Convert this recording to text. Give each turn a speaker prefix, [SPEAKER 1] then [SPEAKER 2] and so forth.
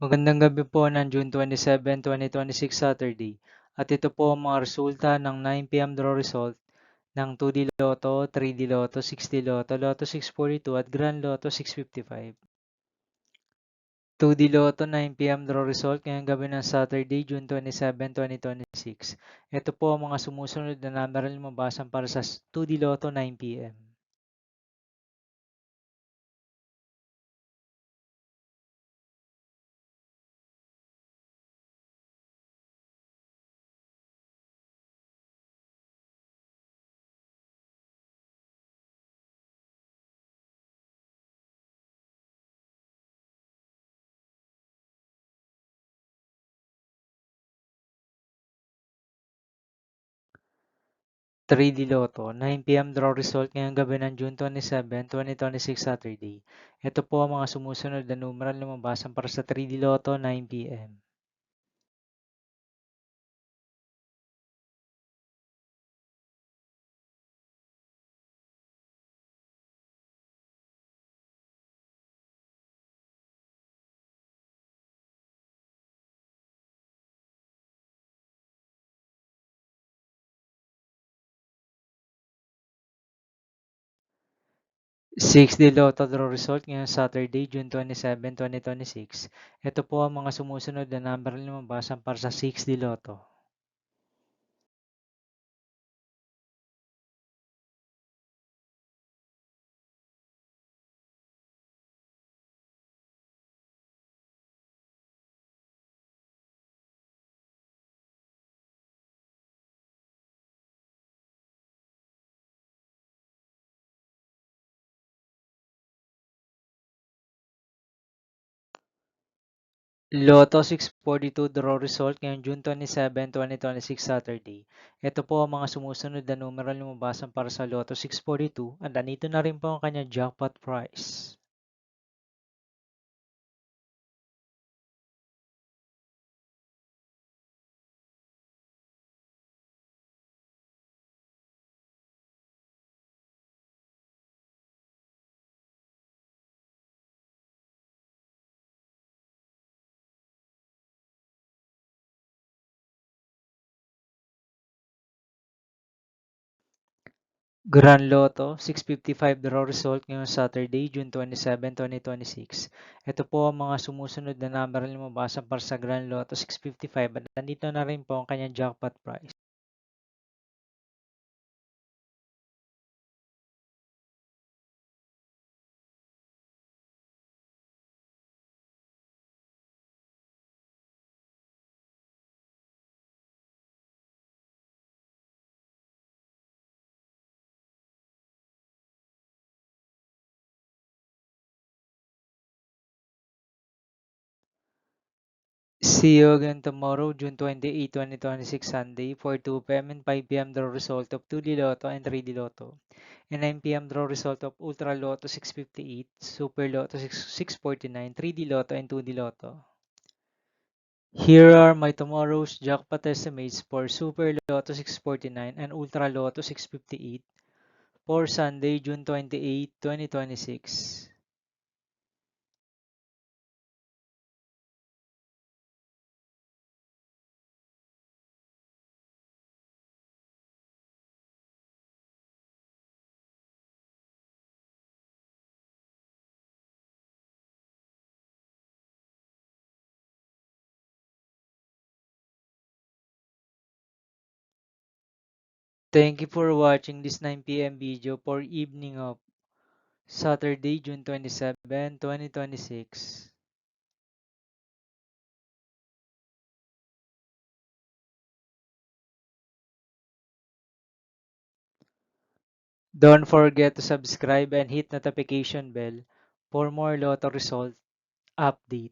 [SPEAKER 1] Magandang gabi po ng June 27, 2026 Saturday. At ito po ang mga resulta ng 9 p.m. draw result ng 2D Lotto, 3D Lotto, 6D Lotto, Lotto 642 at Grand Lotto 655. 2D Lotto 9 p.m. draw result ngayong gabi ng Saturday, June 27, 2026. Ito po ang mga sumusunod na number na lumabasan para sa 2D Lotto 9 p.m. 3D Lotto, 9 p.m. draw result ngayong gabi ng June 27, 2026 Saturday. Ito po ang mga sumusunod na numeral na lumabasan para sa 3D Lotto 9 p.m. 6D Lotto draw result ngayong Saturday, June 27, 2026. Ito po ang mga sumusunod na number na lumabasan para sa 6D Lotto. 'Lotto 642 draw result ngayong June 27, 2026 Saturday. Ito po ang mga sumusunod na numeral na lumabasan para sa Lotto 642 at nandito na rin po ang kanyang jackpot prize. Grand Lotto 655 draw result ngayong Saturday, June 27, 2026. Ito po ang mga sumusunod na number na lumabasan para sa Grand Lotto 655 at nandito na rin po ang kanyang jackpot prize. See you again tomorrow, June 28, 2026 Sunday for 2 p.m. and 5 p.m. draw result of 2D Lotto and 3D Lotto. And 9 p.m. draw result of Ultra Lotto 658, Super Lotto 649, 3D Lotto and 2D Lotto. Here are my tomorrow's jackpot estimates for Super Lotto 649 and Ultra Lotto 658 for Sunday, June 28, 2026. Thank you for watching this 9 p.m. video for evening of Saturday, June 27, 2026. Don't forget to subscribe and hit notification bell for more Lotto result update.